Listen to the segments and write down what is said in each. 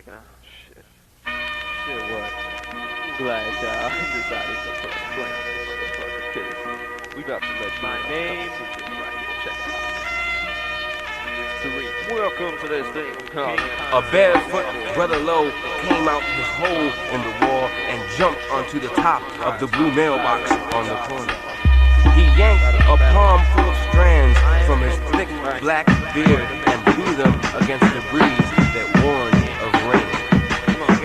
checking out. Shit. Shit, what? I'm glad y'all decided to put a blank on this motherfucker, cause we about to let you My name right here. Check it out. Welcome to this thing called a barefoot brother Lowe came out his hole in the wall and jumped onto the top of the blue mailbox on the corner. He yanked a palm full of strands from his thick black beard and blew them against the breeze that warned of rain.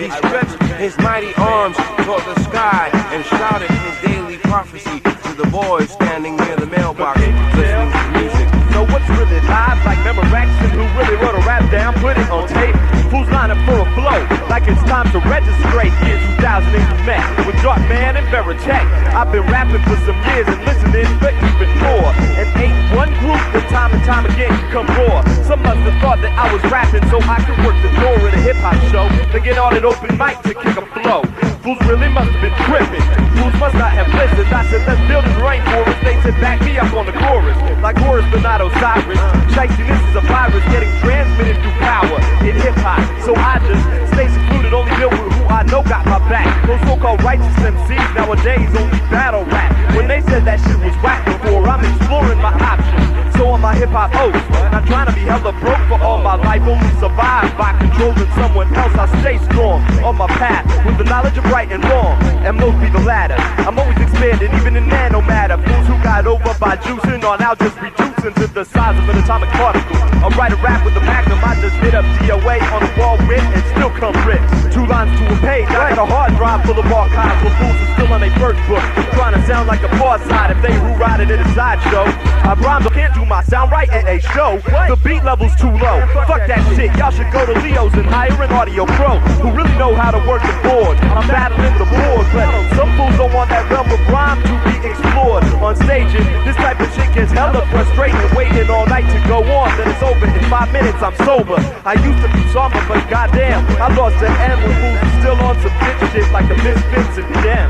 He stretched his mighty arms toward the sky and shouted his daily prophecy to the boys standing near the mailbox listening to music. So what's really live, like Memorex, and who really wrote a rap down, put it on tape? Who's lining for a flow, like it's time to registrate. Year 2000 you met with Darkman and Veritech. I've been rapping for some years and listening for even more. And ain't one group that time and time again can come raw. Some must have thought that I was rapping so I could work the door at a hip-hop show. They get on an open mic to kick a flow. Fools really must have been tripping. Fools must not have listened. I said, let's build this rainforest. They said, back me up on the chorus. Like Horus Bernardo Cyrus. Shiestiness is a virus getting transmitted through power in hip-hop. So I just stay secluded, only deal with who I know got my back. Those so-called righteous MCs nowadays only battle rap. When they said that shit was whack before, I'm exploring my options. So on my hip-hop oath, not trying to be hella broke for all my life. Only survive by controlling someone else. I stay strong on my path with the knowledge of right and wrong, and most be the latter. I'm always expanding, even in man, no matter. Fools who got over by juicing on out just reducing to the size of an atomic particle. I write a rap with a magnum, I just hit up DOA on the wall with and still come rich. 2 lines to a page, I got a hard drive full of archives where fools are still on their first book, trying to sound like a far side if they who ride it in a sideshow. I rhyme, but can't do my sound right at a show. The beat level's too low. Fuck that shit, y'all should go to Leo's and hire an audio pro who really know how to work the board. I'm battling the board, but some fools don't want that realm of rhyme to be explored. On stages, this type of shit gets hella frustrating. Waiting all night to go on, then it's over in 5 minutes, I'm sober. I used to be somber, but goddamn, I lost the M when fools are still on some bitch shit like the Misfits and Dem.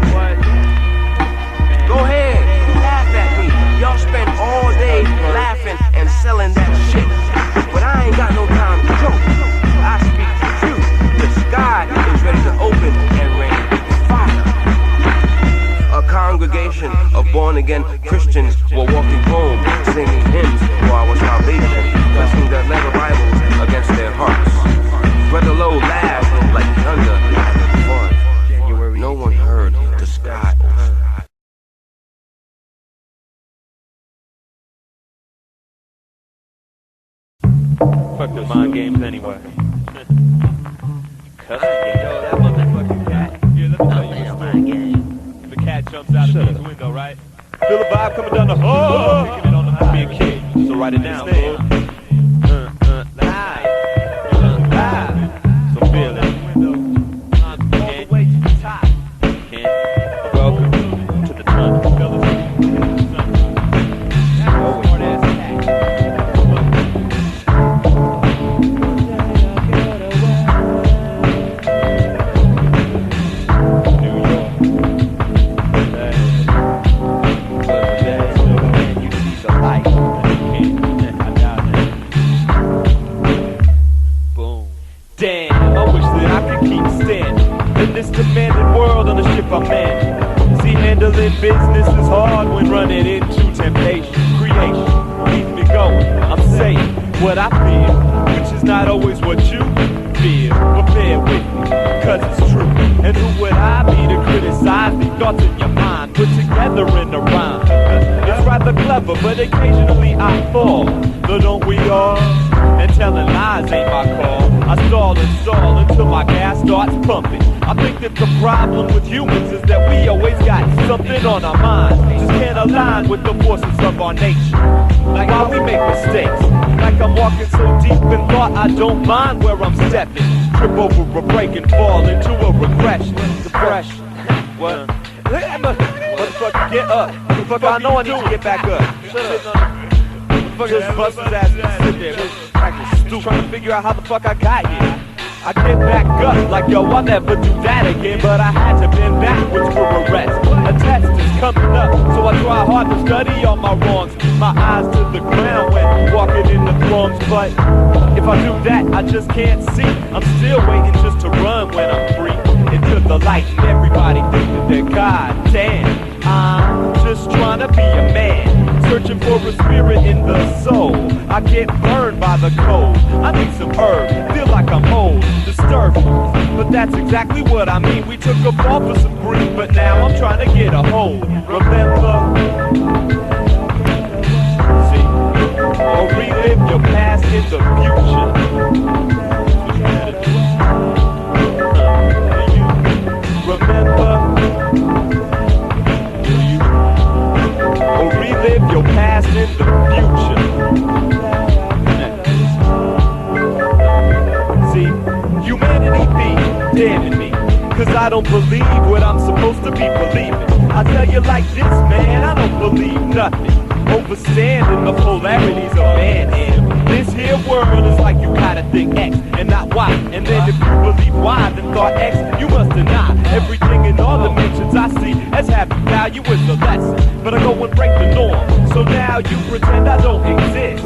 Go ahead, laugh at me. Y'all spend all day laughing and selling that shit. But I ain't got no time to joke. I speak the truth. The sky is ready to open and rain fire. A congregation of born-again Christians were walking home, singing hymns for our salvation, pressing their leather Bibles against their hearts. Brother Lowe laughed like thunder having fun. No one heard the sky open. Fuck the mind games anyway. Cuss again. Yo, that motherfucking cat. Here, let me tell you a story. The cat jumps out of the window, right? Feel the vibe coming down the hall. Kicking it on the high. Be a kid, so write it down. Live. So feel it. All the way to the top. Welcome to the tunnel, fellas. This demanding world on the ship I'm in. See, handling business is hard when running into temptation. Creation keeps me going. I'm saying what I feel, which is not always what you feel. But bear with me, cause it's true. And who would I be to criticize the thoughts in your mind put together in a rhyme? It's rather clever, but occasionally I fall. But don't we all? And telling lies ain't my call. I stall and stall until my gas starts pumping. I think that the problem with humans is that we always got something on our minds. Just can't align with the forces of our nature. Like how we make mistakes. Like I'm walking so deep in thought I don't mind where I'm stepping. Trip over a break and fall into a regression. Depression. What? Motherfucker, get up. Motherfucker, I know I need to get back up. Shut up. Just bust his ass and sit there. Just trying to figure out how the fuck I got here. I get back up like, yo, I'll never do that again. But I had to bend backwards for a rest. A test is coming up, so I try hard to study all my wrongs. My eyes to the ground when walking in the throngs. But if I do that, I just can't see. I'm still waiting just to run when I'm free. Into the light and everybody thinking that goddamn, I'm just trying to be a man, searching for a spirit in the soul. I get burned by the cold. I need some herb, feel like I'm old, disturbed. But that's exactly what I mean. We took a fall for some green, but now I'm trying to get a hold. Remember, see, or relive your past in the future. Remember, or relive your past in the future. See, humanity be damning me, cause I don't believe what I'm supposed to be believing. I tell you like this, man, I don't believe nothing. Overstanding the polarities of man and this here world is like you gotta think X and not Y. And then if you believe Y, then thought X, you must deny everything in all dimensions I see as having value is a lesson. But I go and break the norm, so now you pretend I don't exist,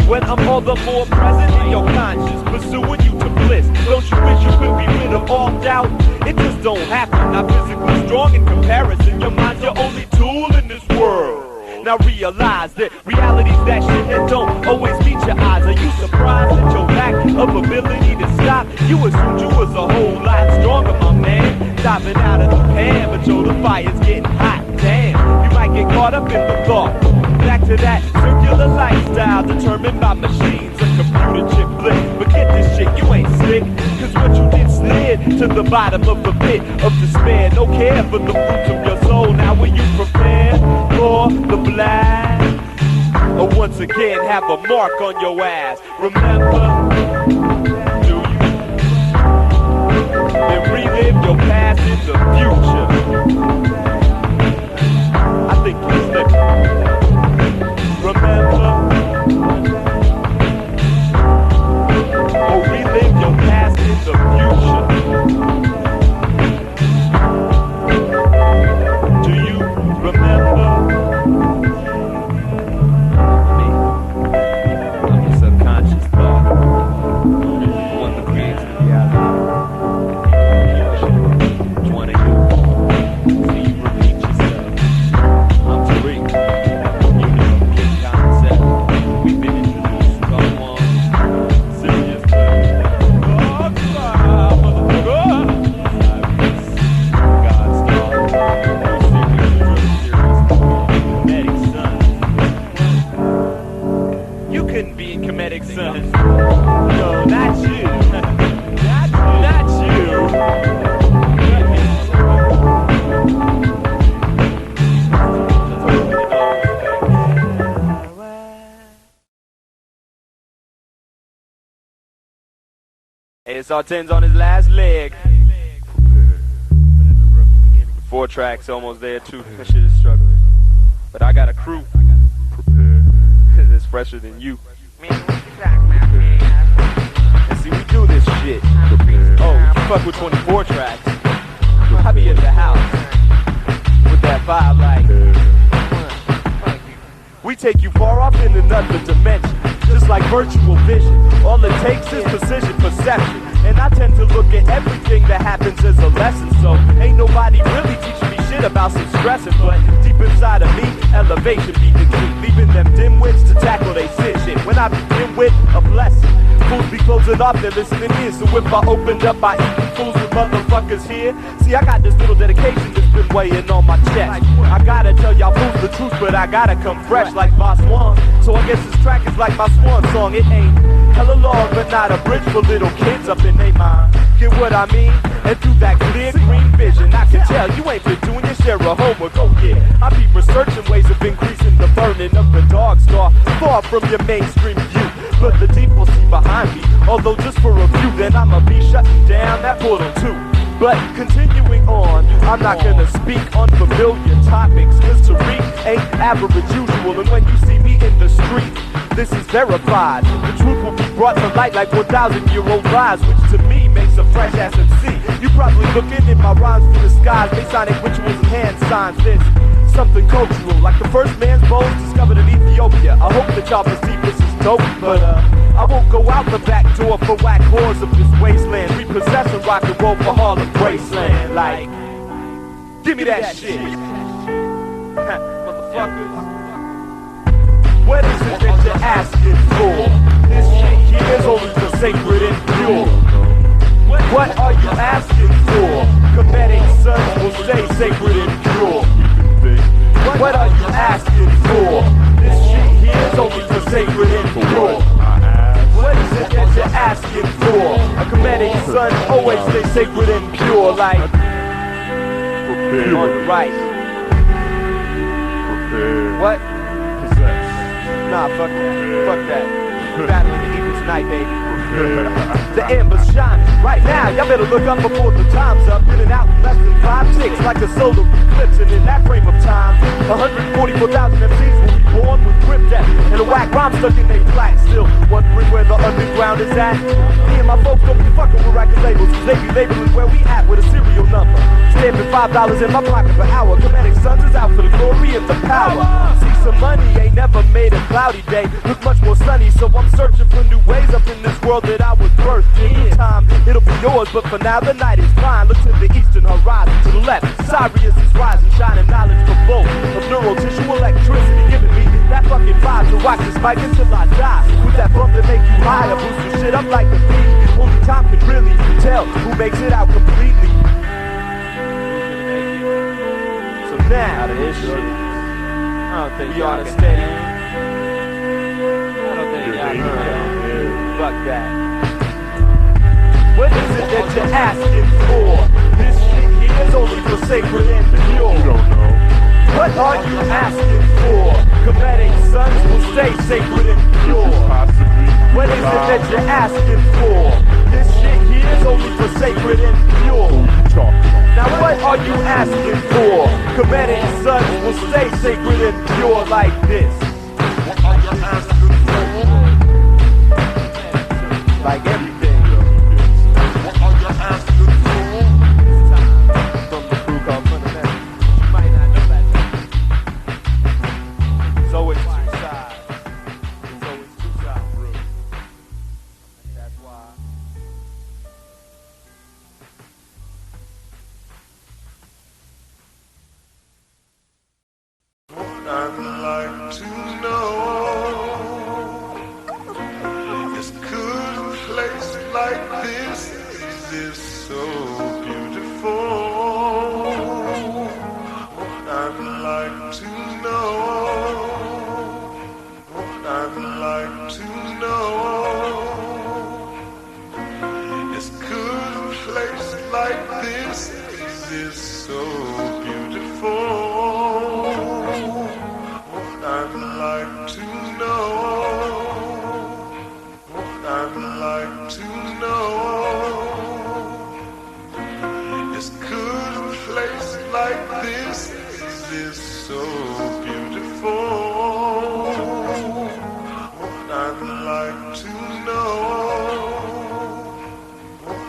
when I'm all the more present in your conscience, pursuing you to bliss. Don't you wish you could be rid of all doubt? It just don't happen. Not physically strong in comparison. Your mind's your only tool in this world. Now realize that reality's that shit that don't always meet your eyes. Are you surprised at your lack of ability to stop? You assumed you was a whole lot stronger, my man. Stopping out of the pan, but yo, the fire's getting hot. Damn, you might get caught up in the thought. Back to that circular lifestyle determined by machines, a computer chip flip. But get this shit, you ain't slick, cause what you did slid to the bottom of a pit of despair. No care for the fruits of your soul. Now will you prepare for the blast? Or once again have a mark on your ass? Remember, do you? And relive your past in the future. I think you're slipping. Remember, or relive your past in the future. Do you remember? Me, I'm a subconscious thought. One that creates the reality. Which one of you? See you repeat yourself. I'm Tariq. Concept. We've been introduced to one serious God's star. Comedic son. You couldn't be in Comedic son. No, not you. Not you. It's Arten's on his last leg. 4 tracks, almost there too. That shit is struggling. But I got a crew that's fresher than you. And see, we do this shit. Oh, you fuck with 24 tracks. I be at the house with that vibe like. We take you far off in another dimension, just like virtual vision. All it takes is precision perception. And I tend to look at everything that happens as a lesson. So ain't nobody really teaching me shit about some stressing. But deep inside of me, elevation be the key. Leaving them dimwits to tackle they sit shit. When I begin with a blessing, fools be closing up, they're listening in. So if I opened up, I eat fools with motherfuckers here. See, I got this little dedication that's been weighing on my chest. I gotta tell y'all fools the truth, but I gotta come fresh like my swan. So I guess this track is like my swan song. It ain't hella long, but not a bridge for little kids up in they mind. Get what I mean? And through that clear green vision, I can tell you ain't been doing your share of homework. Oh yeah, I be researching ways of increasing the burning of the dog star, far from your mainstream view. But the deep will see behind me, although just for a few, then I'ma be shutting down that portal too. But continuing on, I'm not gonna speak on familiar topics, cause Tariq ain't average usual. And when you see me in the street, this is verified. The truth will be brought to light like 1,000-year-old lies, which to me makes a fresh ass MC. You probably looking in my rhymes for the skies, Masonic rituals and hand signs. This something cultural, like the first man's bones discovered in Ethiopia. I hope that y'all perceive this is dope, but I won't go out the back door for whack whores of this wasteland. Repossess and rock and roll for Harlem Graceland. Like, give me that shit. Motherfuckers. What is it that you're asking for? This shit here is only for sacred and pure. What are you asking for? Comedic sons will stay sacred and pure. What are you asking for? This shit here is only for sacred and pure. What is it that you're asking for? A comedic son always stay sacred and pure. Like, on the right. What? Nah, fuck that. Fuck that. Battling the evil tonight, baby. The Ambershine. Right now, y'all better look up before the time's up. In and out in less than 5 ticks, like a solar eclipse. And in that frame of time, 144,000 MCs will be born with grip depth and a whack rhyme stuck in their flat. Still wondering where the underground is at. Me and my folks don't be fucking with record labels, cause they be labeling where we at with a serial number. Stamping $5 in my pocket per hour. Comedic Sons is out for the glory and the power. See, some money ain't never made a cloudy day look much more sunny, so I'm searching for new ways up in this world that I was birthed in. Time, it'll be yours, but for now the night is fine. Look to the eastern horizon, to the left, Sirius is rising, shining knowledge for both of neural tissue electricity, giving me that fucking vibe to rock this mic until I die. With that bump that make you higher, boost your shit up like a beat. Only time can really tell who makes it out completely. So now, out of this shit, I don't think we on a steady. I don't think y'all can. Fuck that. What is it that you're asking for? This shit here is only for sacred and pure. You don't know. What are you asking for? Comedic sons will stay sacred and pure. What is it that you're asking for? This shit here is only for sacred and pure. Now what are you asking for? Comedic sons will stay sacred and pure like this. What are you asking for? Like everything. What are you asking for? From the crew called Fundamental. You might not know that. It's always two sides. It's always two sides, bro. That's why. I'd like to know, is could a place like this exist so beautiful? I'd like to know, I'd like to know, is could a place like this exist so beautiful? I'd like to know, I'd like to know, is could a place like this exist so beautiful? I'd like to know,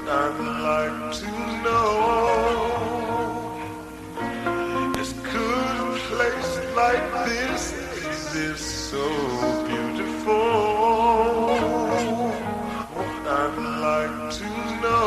I'd like to know, is could a place like this is so beautiful. I'd like to know.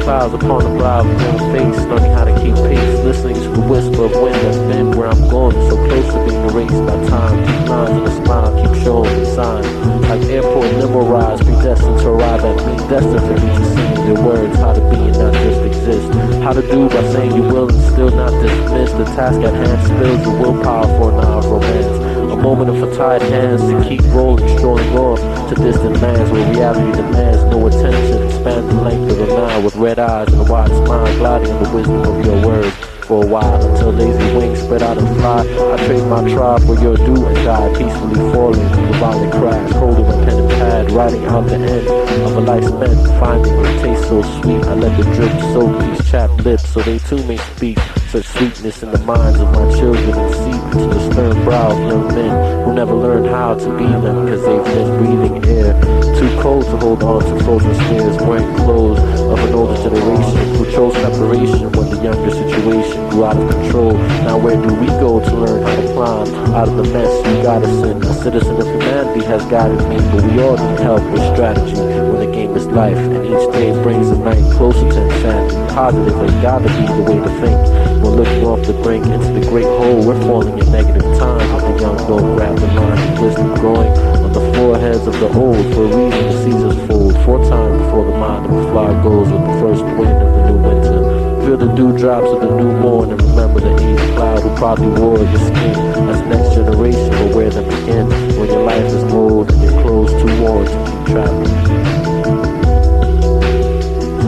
Clouds upon the brow of your face, learning how to keep pace, listening to the whisper of wind that's been where I'm going, so close to being erased by time. Deep lines in a smile keep showing me signs, like airport limo rides, predestined to arrive at me, destined for me to see in their words how to be and not just exist, how to do by saying you will and still not dismiss the task at hand. Spills your willpower for an hour of romance. A moment of tied hands to keep rolling, strolling off to distant lands where reality demands no attention. Span the length of a mile with red eyes and a wide smile, gliding in the wisdom of your words for a while until lazy wings spread out and fly. I trade my tribe for your do and die, peacefully falling with a violent crash, holding my pen and pad, writing out the end of a life spent, finding it taste so sweet. I let the drip soak these chapped lips so they too may speak such sweetness in the minds of my children and seep into the stern brow of young men who never learned how to be them because they've been breathing air too cold to hold on to frozen stairs, wearing clothes of an older generation who chose separation when the younger situation grew out of control. Now where do we go to learn how to climb out of the mess you got us in? A citizen of humanity has guided me, but we all need help with strategy when the game is life, and each day brings a night closer to insanity. Positive has gotta be the way to think. We're looking off the brink into the great hole. We're falling in negative times as the young don't grab the line and wisdom growing on the foreheads of the old. For a reason the seasons fold 4 times before the mind of a fly goes with the first wind of the new winter. Feel the dewdrops of the newborn and remember the aged cloud who probably wore your skin. As the next generation will wear them again when your life is old and your clothes too worn to keep traveling.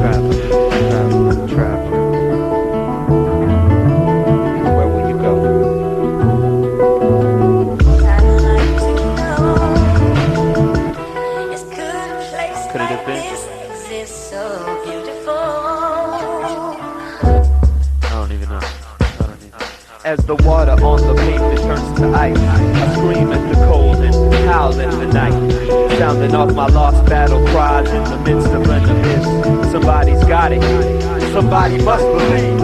Traveling. Where will you go? Could it have been? I don't even know. As the water on the pavement turns to ice, I scream at the cold and howl in the night, sounding off my lost battle cries in the midst of an abyss. Somebody's got it, somebody must believe.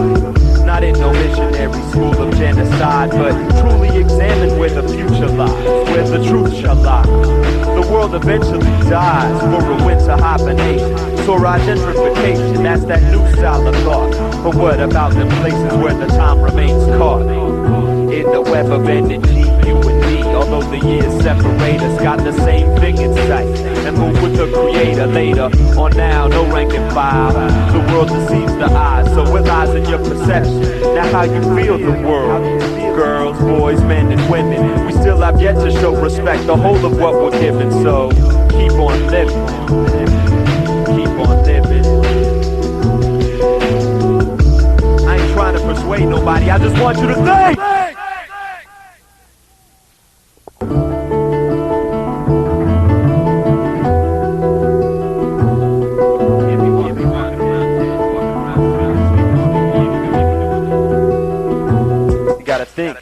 Not in no missionary school of genocide, but truly examine where the future lies, where the truth shall lie. The world eventually dies for a winter hibernation. Torah gentrification, that's that new style of thought. But what about them places where the time remains caught? In the web of energy, you and me, although the years separate us, got the same thing in sight. And move with the creator later, or now, no rank and file. The world deceives the eyes, so it lies in your perception. Now how you feel the world, girls, boys, men and women, we still have yet to show respect, the whole of what we're given. So keep on living, keep on living. I ain't trying to persuade nobody, I just want you to think. You gotta think.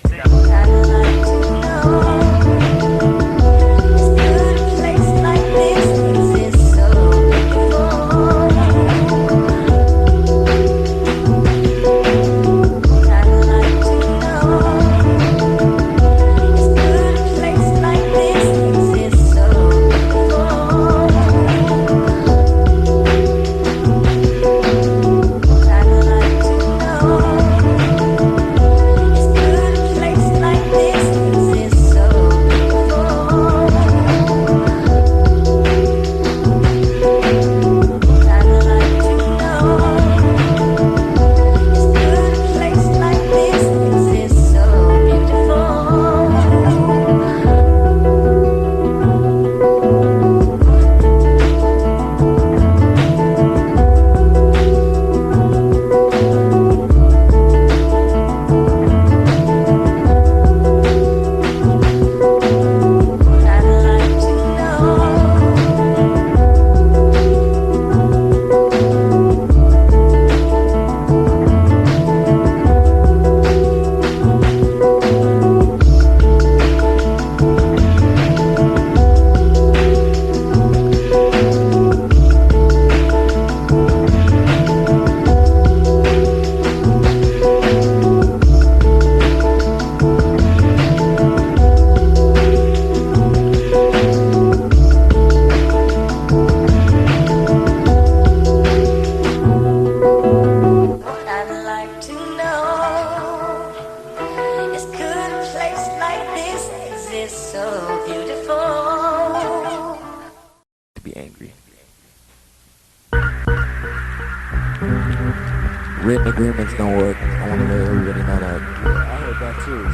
Written agreements don't work. I want to let everybody know that. Yeah, I heard that too.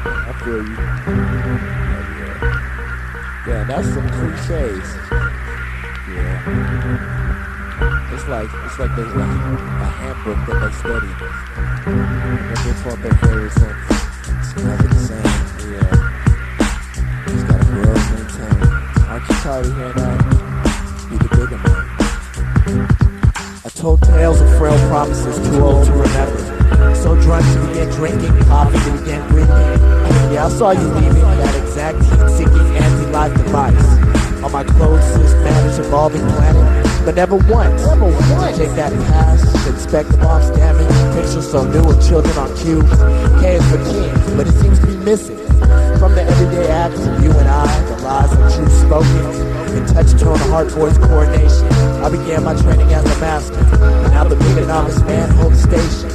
I feel you. Yeah, that's some cliches. Yeah. It's like there's a handbook that they study. And they taught their favorites and it's never the same. Yeah. Just gotta grow and maintain. Aren't you tired of hearing that? Be the bigger man. I told tales of frail promises too old to remember. So drunk to begin drinking, coffee to begin breathing. Yeah, I saw you leaving that exact heat-seeking anti-life device on my closed systematic evolving planet. But never once to take that pass, inspect the bomb's damage, picture so new of children on cue. K is for kings, but it seems to be missing from the everyday acts of you and I, the lies of truth spoken, in touch tone of heart voice coordination. I began my training as a master, now the big novice man holds station.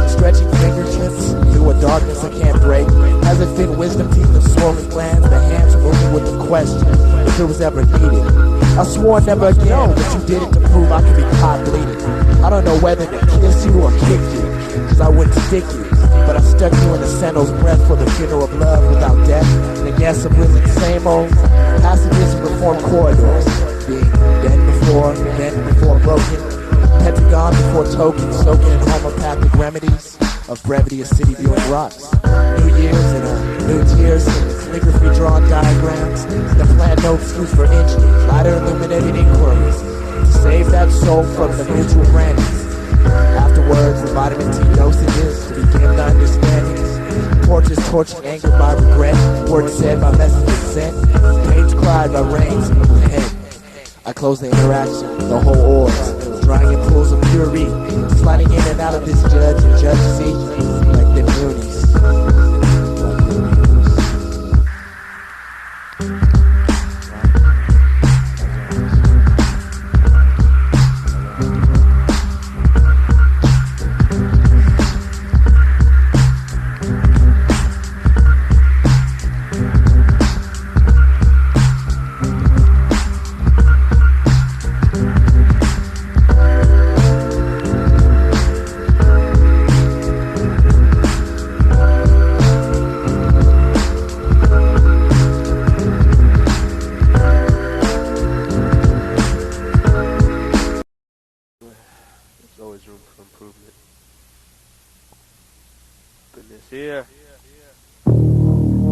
Stretching fingertips through a darkness I can't break. As it fit wisdom teeth the swollen glands, the hands moving with the question if it was ever needed. I swore never again, but you did it to prove I could be caught bleeding. I don't know whether to kiss you or kick you, cause I wouldn't stick you, but I stuck you in the sandal's breath for the funeral of love without death. And I guess I'm really the same old passages in reform corridors, being dead before broken, pentagon before token, soaking in homeopathic remedies of brevity of city viewing rocks. New years and new tears and calligraphy drawn diagrams that plan no excuse for injury, lighter illuminated inquiries to save that soul from the mutual brandings. Afterwards, the vitamin T dosages to begin the understandings. Torches torching anger by regret, words said by messages sent, pains cried by rains in the head. I close the interaction, the whole oars, drying in pools of pure reed, sliding in and out of this judge and judge seat like the Moonies.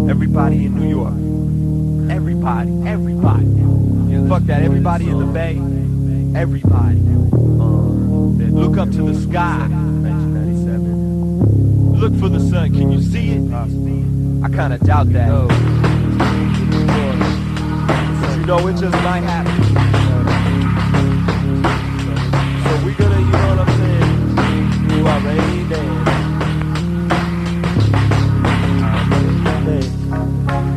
Everybody in New York. Everybody. Fuck that, everybody in the Bay. Everybody. Look up to the sky. 1997. Look for the sun, can you see it? I kinda doubt that. You know, it just might happen. So we gonna, you know what I'm saying? You already there.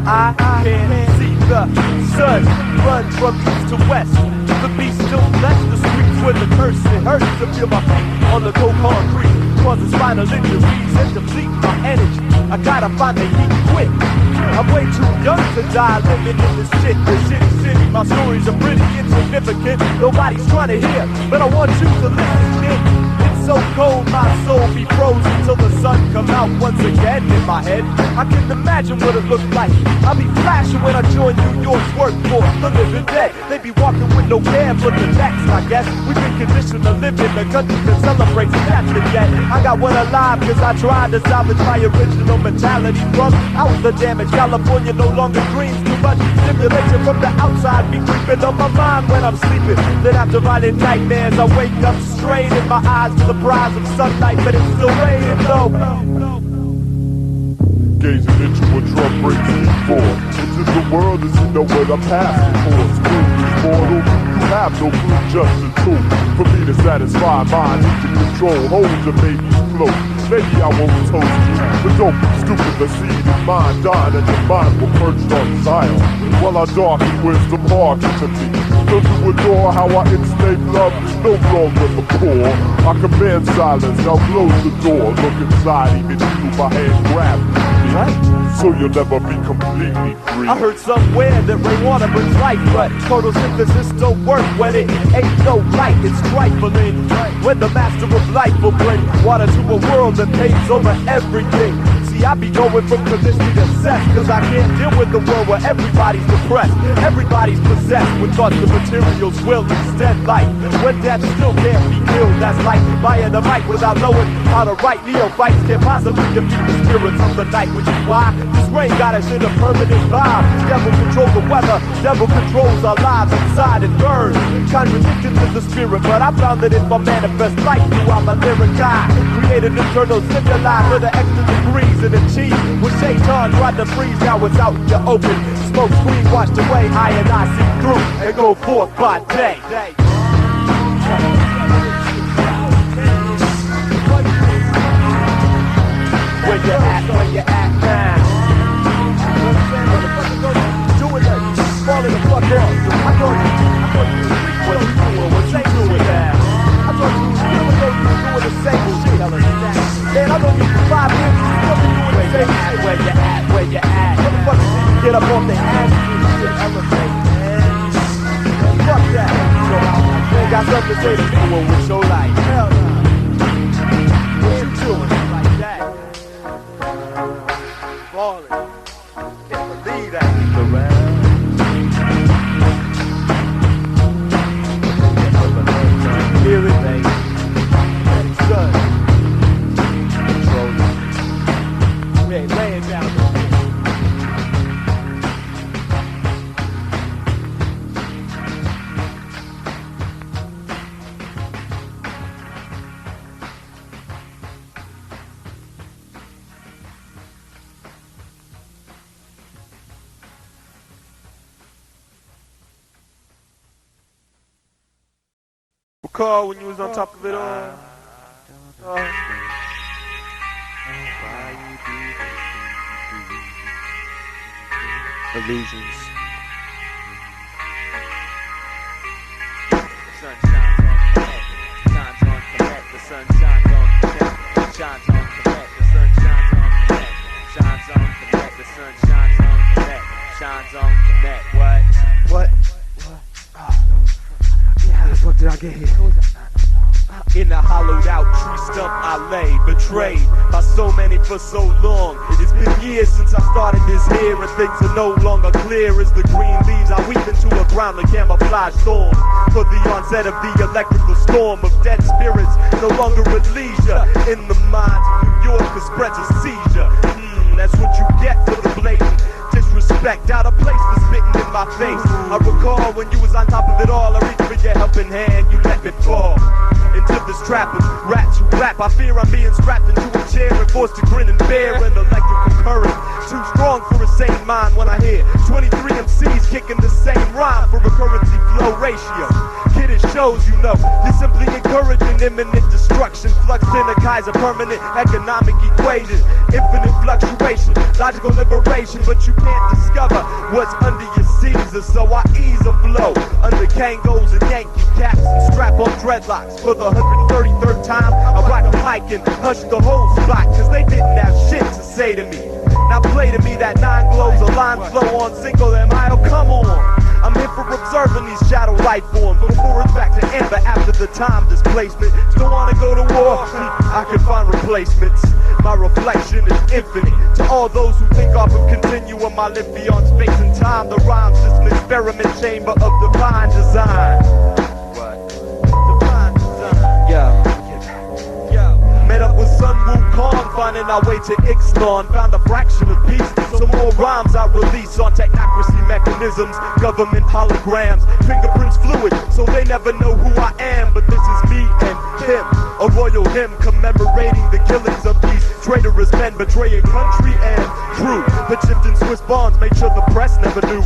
I can see the sun run from east to west. The beast still bless the streets where the curse it hurts to feel my feet on the cold concrete. Causes spinal injuries and deplete my energy. I gotta find the heat quick. I'm way too young to die living in this shit. This shitty city, my stories are pretty insignificant. Nobody's trying to hear, but I want you to listen, kid. So cold, my soul be frozen till the sun come out once again in my head. I can imagine what it looked like. I'll be flashing when I join New York's workforce, the living dead. They be walking with no care for the next, I guess. We've been conditioned to live in the country that celebrates death and yet I got one alive cause I tried to salvage my original mentality from out the damage. California no longer dreams too much stimulation from the outside be creeping on my mind when I'm sleeping. Then after violent nightmares I wake up straining my eyes to the prize of sunlight, but it's still raining though. Gazing into a drum breaks me for. Into the world as you know what I'm passing for. School is mortal, you have no clue, just a tool for me to satisfy my need to control. Hold your baby's close. Maybe I won't toast you, but don't be stupid. The seed is mine, dying and your mind will perch on Zion. While I darken wisdom hearken to me. Don't you adore how I enslave love? No longer the poor. I command silence, now close the door. Look inside, even you, my hand grab me. so you'll never be completely free. I heard somewhere that rainwater brings life, but photosynthesis don't work when it ain't no light. It's trifling when the master of life will bring water to a world that paves over everything. See, I be going from condition to sex, cause I can't deal with the world where everybody's depressed. Everybody's possessed with thoughts that materials will extend life. When death still can't be killed, that's like buying the mic without knowing how to write. Neophytes can't possibly defeat the spirits of the night, which is why this rain got us in a permanent vibe. Devil controls the weather, devil controls our lives inside and burns. Contradicted to the spirit, but I found that if I manifest light throughout my lyric eye, create an internal stimuli for the extra degrees and achieve what Shaitan tried to freeze. Now it's out in the open, smoke screen washed away, I and I see through and go forth by day. Where you at now? Doing that, falling the fuck off. I thought you doing what they doing now. I thought you was doing the same shit. Man, I know you for 5 minutes, you still be doing the same shit. Where you at? Motherfuckers need to get up off their ass and shit, elevate, man. Fuck that. So I got something to say to people with your life. Hell no. What you doing like that? Falling. Can't believe that. Hear it, baby. Son. Control it. We ain't laying down. Recall when you was on top of it all. Illusions. The sun shines on Connect. Shines on Connect. The sun shines on Connect. Shines on Connect. The sun shines on Connect. Shines on Connect. The sun shines on Connect. Shines on Connect. What? How the fuck did I get here? In a hollowed out tree stump I lay, betrayed by so many for so long. It's been years since I started this here, and things are no longer clear as the green leaves I weep into a ground of camouflage storm. For the onset of the electrical storm of dead spirits, no longer at leisure in the minds of New York, cause spreads a seizure. That's what you get for the blatant disrespect, out of place for spitting in my face. I recall when you was on top of it all, I reached for your helping hand, you let me fall into this trap of rats who rap. I fear I'm being strapped into a chair and forced to grin and bear an electrical current too strong for a sane mind when I hear 23 MCs kicking the same rhyme for a currency flow ratio. Kiddish shows, you know, you're simply encouraging imminent destruction. Flux in a Kaiser permanent economic equation, infinite fluctuation, logical liberation, but you can't discover what's under your Caesar. So I ease a flow under Kangos and Yankee caps and strap on dreadlocks. For the 133rd time, I rock a mic and hush the whole spot, cause they didn't have shit to say to me. Now play to me that 9 glows, a line flow on single MI, oh come on. I'm here for observing these shadow life forms before it's back to amber after the time displacement. Still wanna go to war? I can find replacements. My reflection is infinite. To all those who think off of continuum, I live beyond space and time. The rhyme's just an experiment chamber of divine design. What? Divine design. Yeah. Met up with Sun Wukong, finding our way to Ixtlan. Found a fraction of peace. Some more rhymes I release on technocracy mechanisms, government holograms, fingerprints fluid, so they never know who I am. But this is me and him, a royal hymn commemorating the killings of these traitorous men betraying country and crew. But shifting Swiss bonds made sure the press never knew.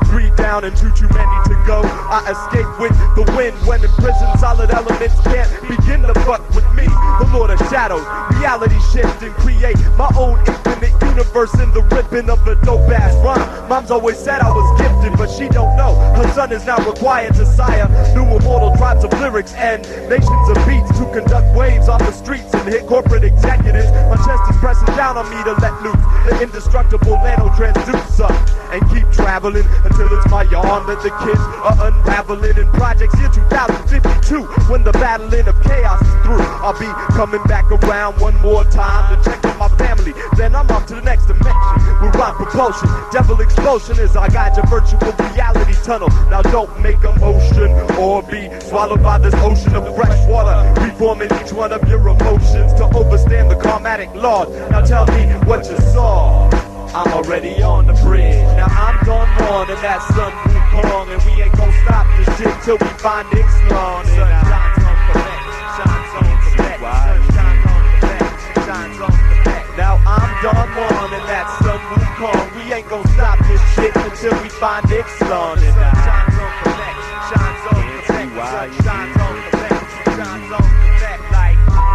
3 down and 2 too many to go. I escape with the wind when in prison. Solid elements can't begin to fuck with me. The Lord of Shadows, reality shift and create my own infinite universe in the ripping of a dope ass rhyme. Mom's always said I was gifted, but she don't know her son is now required to sire new immortal tribes of lyrics and nations of beats to conduct waves off the streets and and hit corporate executives. My chest is pressing down on me to let loose the indestructible nano-transducer and keep traveling until it's my yarn that the kids are unraveling in projects year 2052. When the battling of chaos is through, I'll be coming back around one more time to check on my family. Then I'm off to the next dimension with rhyme propulsion, devil explosion as I guide your virtual reality tunnel. Now don't make a motion or be swallowed by this ocean of fresh water, reforming each one of your emotions to overstand the karmatic laws. Now tell me what you saw. I'm already on the bridge. Now I'm done one and that sun Wukong, and we ain't gon' stop this shit till we find Ixnay. Sunshines on Quebec, shines on Quebec, sunshines on Quebec, shines on Quebec. Now I'm done one and that sun Wukong. We ain't gon' stop this shit until we find Ixnay. Sunshines on Quebec, shines on Quebec, sunshines on Quebec, shines on Quebec like that.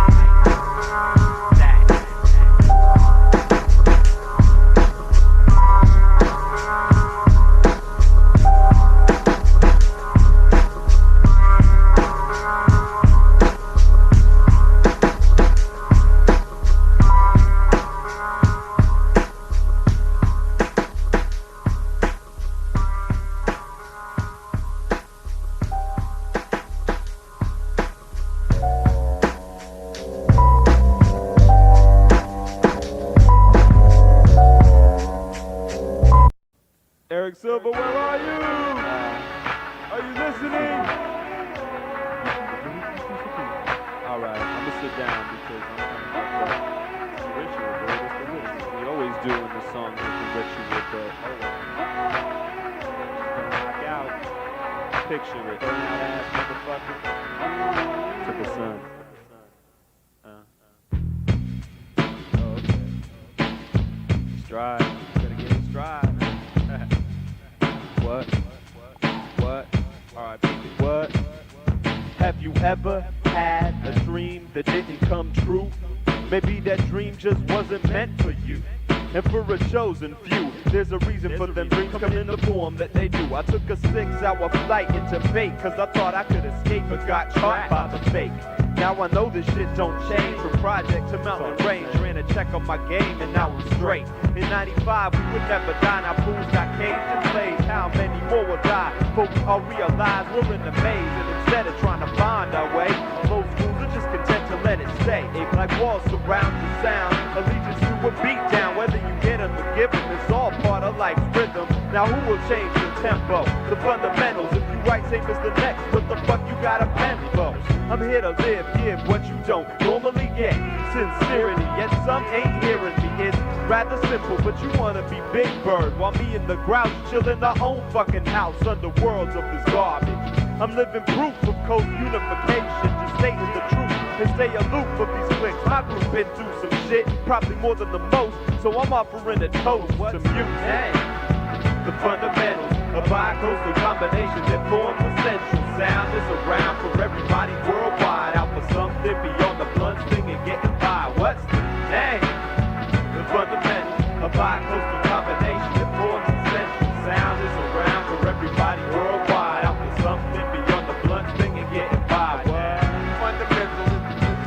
Eric Silver, where are you? Are you listening? Alright, I'm gonna sit down because I'm coming up with ritual, bro. What's the ritual? We always do in the song with the ritual, but knock out. Picture it. Burn out ass motherfucker. To the sun. Oh, okay. Stride. Gotta get in stride. What? Alright, what? Have you ever had a dream that didn't come true? Maybe that dream just wasn't meant for you. And for a chosen few, there's a reason for them dreams coming in the form that they do. I took a 6-hour flight into fate, cause I thought I could escape, but got caught by the fake. Now I know this shit don't change. From project to mountain range, ran a check on my game and now I'm straight. In 95 we would never die, now pools got caged and blazed. How many more will die before we all realize we're in the maze? And instead of trying to find our way, most fools are just content to let it stay. Ape like walls surround the sound, allegiance to a beat down. Whether you get or forgiven, it's all part of life's rhythm. Now who will change the tempo, the fundamentals? If you write same as the next, what the fuck you got a pen for? I'm here to live, give what you don't normally get. Sincerity, yet some ain't hearing me. It's rather simple, but you wanna be Big Bird, while me and the grouch chill in our own fucking house under worlds of this garbage. I'm living proof of code unification, just stating the truth and stay aloof of these clicks. My group been through some shit, probably more than the most, so I'm offering a toast to music. The fundamentals of bi-coastal combinations that form essential sound is around for everybody worldwide. Out for something beyond the blunt sting and getting by. What's the name? The fundamentals of bi-coastal combination that forms essential sound is around for everybody worldwide. Out for something beyond the blunt sting and getting by. What? Fundamentals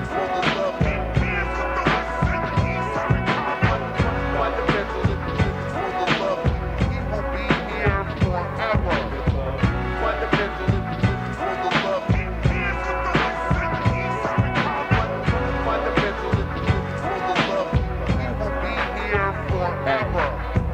for the love.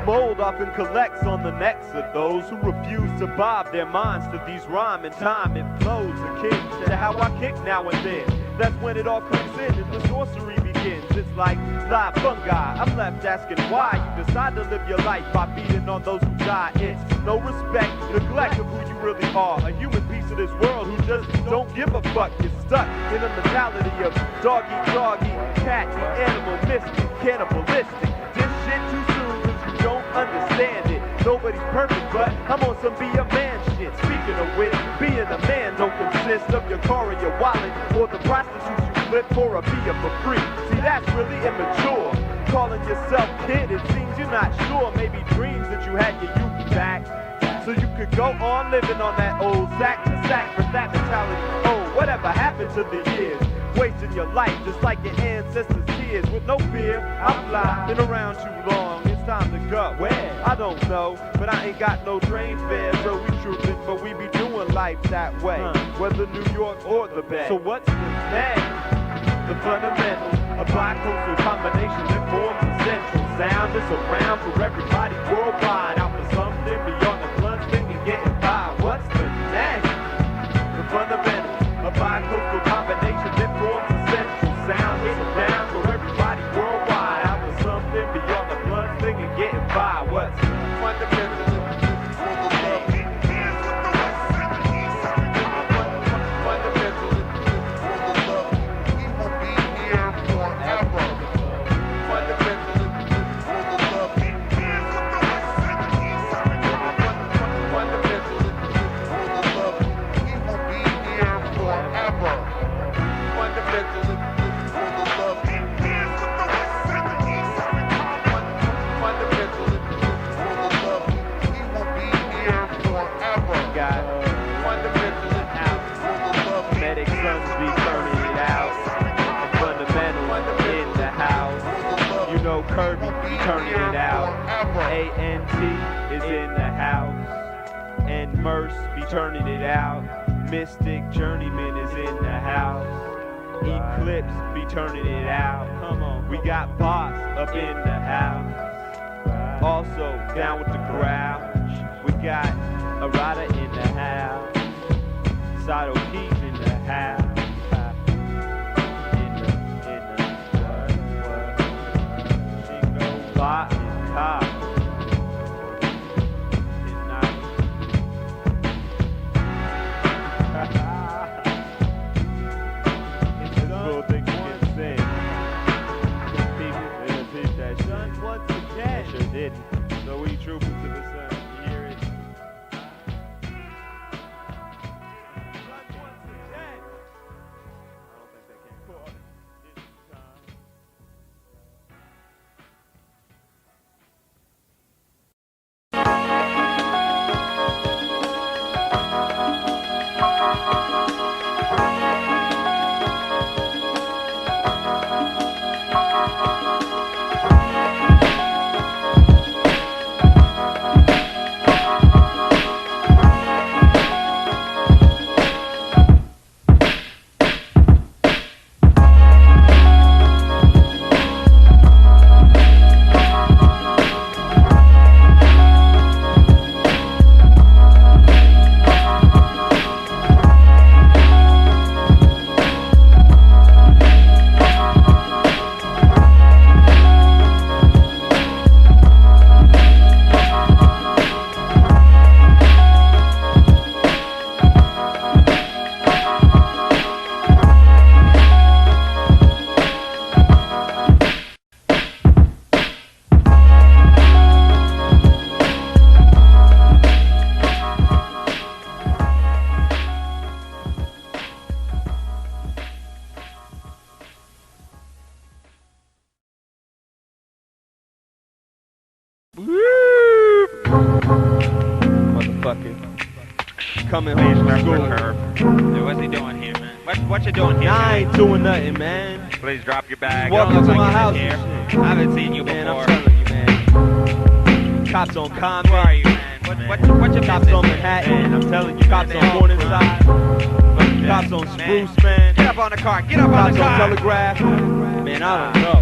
Mold often collects on the necks of those who refuse to bob their minds to these rhyme and time. It flows akin to how I kick now and then. That's when it all comes in and the sorcery begins. It's like live fungi. I'm left asking why you decide to live your life by beating on those who die. It's no respect, neglect of who you really are. A human piece of this world who just don't give a fuck. You're stuck in a mentality of dog eat, cat eat, animal, mystic, cannibalistic. This shit too soon cause you don't understand it. Nobody's perfect, but I'm on some be a man shit. Speaking of which, being a man don't consist of your car or your wallet, or the prostitutes you flip for a beer for free. See, that's really immature. Calling yourself kid, it seems you're not sure. Maybe dreams that you had your youth back, so you could go on living on that old sack to sack with that mentality. Oh, whatever happened to the years? wasting your life just like your ancestors' tears with no fear. I fly, been around too long, it's time to go. Where? I don't know, but I ain't got no train fare, so we troopin', but we be doing life that way, whether New York or the Bay. So what's the name? The fundamentals, a bi-coastal combination that forms a central sound that's around for everybody worldwide, out for something beyond the blunt thing and getting by. What's the name? The fundamentals, a bi-coastal combination that forms a central sound that's around for everybody worldwide, out for something beyond the blunt thing and getting by. What's the fundamentals? Kirby turning it out. A.N.T. is in the house. And Merce be turning it out. Mystic Journeyman is in the house. Eclipse be turning it out. Come on. We got Boss up in the house. Also down with the grouch. We got a rider in the house. Sato Keys in the house. Bot and cop. It's not. It's just little things you can say. People didn't teach that shit. Son, once again. Sure didn't. So we trooping to the sun. You hear it? Son, once again. I don't think they can call it. It's time. Coming home from school. Hey, what's he doing here, man? What you doing here? I ain't doing nothing, man. Please drop your bag. Welcome to my house here. and shit. I haven't seen you Man, before. I'm telling you, man. Cops on Compton. Where are you, man? What your Cops on Manhattan. I'm telling you, cops on Morningside. Cops on Spruce, man. Get up on the car. Get up on the car. Cops on Telegraph. Man, I don't know. No.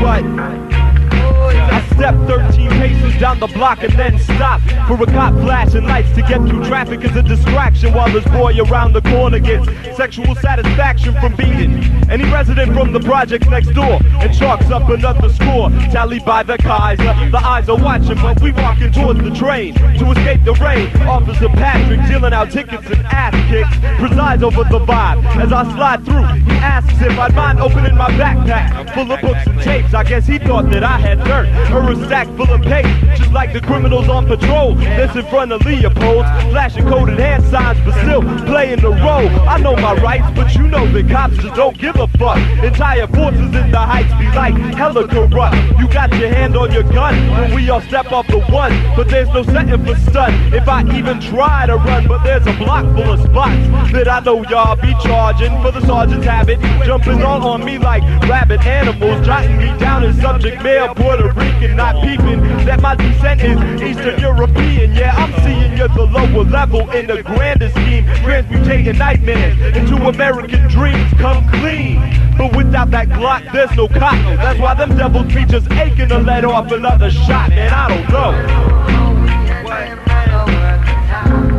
What? I stepped 13 paces down the block and then stopped. stop for a cop flashing lights to get through traffic is a distraction while this boy around the corner gets sexual satisfaction from beating any resident from the projects next door and chalks up another score tallied by the Kaiser. The eyes are watching, but we walking towards the train to escape the rain. Officer Patrick dealing out tickets and ass kicks presides over the vibe. As I slide through, he asks if I'd mind opening my backpack full of books and tapes. I guess he thought that I had dirt or a sack full of paste, just like the criminals on patrol that's in front of Leopold's, flashing coded hand signs but still playing the role. I know my rights, but you know the cops just don't give a fuck. Entire forces in the heights be like hella corrupt. You got your hand on your gun when we all step off the one, but there's no setting for stun if I even try to run. But there's a block full of spots that I know y'all be charging for the sergeant's habit, jumping all on me like rabid animals, jotting me down in subject mail, Puerto Rican, not peeping that my descent is Eastern European. Yeah, I'm seeing you the lower level in the grander scheme, transmutating nightmares into American dreams come clean. But without that Glock, there's no cop. That's why them devils be just aching to let off another shot. Man, I don't know.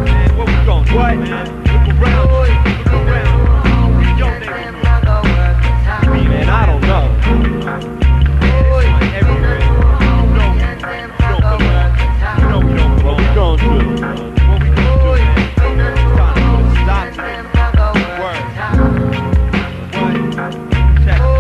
Man, what we gon' do, man? Look around. Yo, nigga. Man, I don't know. Everywhere. You know we don't What we gon' do? What we gon' do, man? It's time to put a stop to it.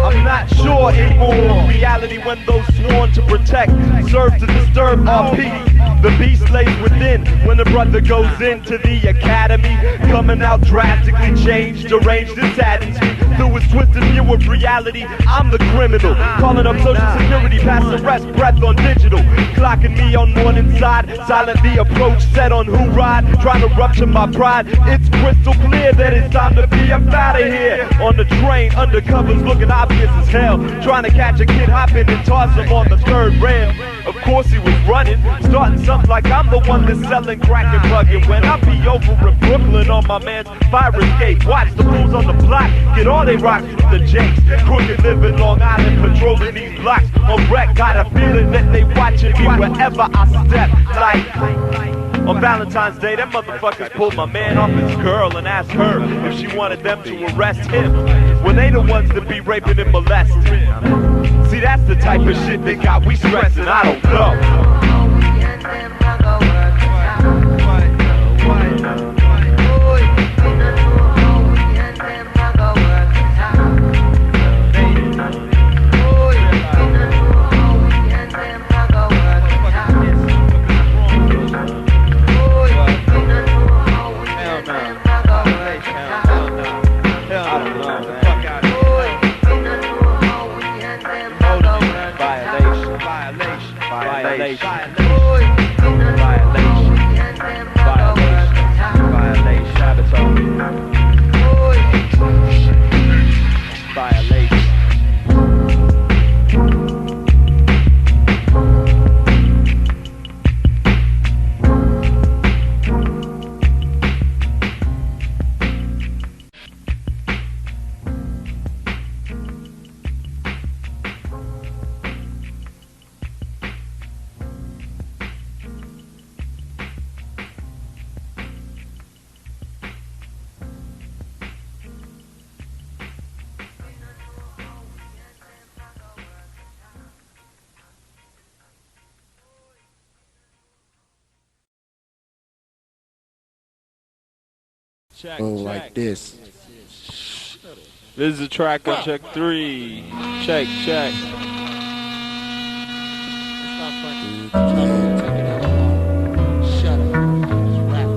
I'm not sure anymore. Reality when those sworn to protect serve to disturb our peace. The beast lays within when the brother goes into the academy, coming out drastically changed, deranged and saddened. Through his twisted view of reality, I'm the criminal, calling up social security, pass arrest, breath on digital, clocking me on morning side, silently approach, set on who ride, trying to rupture my pride. It's crystal clear that it's time to be up out of here. On the train, undercovers looking obvious as hell, trying to catch a kid hopping and toss him on the third rail. Of course he was running, starting something like I'm the one that's selling crack and bugging. When I be over in Brooklyn on my man's fire escape, watch the fools on the block get all they rocks with the jakes. Crooked living Long Island, patrolling these blocks on wreck. Got a feeling that they watching me wherever I step. Like on Valentine's Day, them motherfuckers pulled my man off his girl and asked her if she wanted them to arrest him. When they the ones that be raping and molesting. See, that's the type of shit they got we stressing. I don't know. Check, Oh, check. like this. This is a track on check 3. Check, check. Shut up. Rap.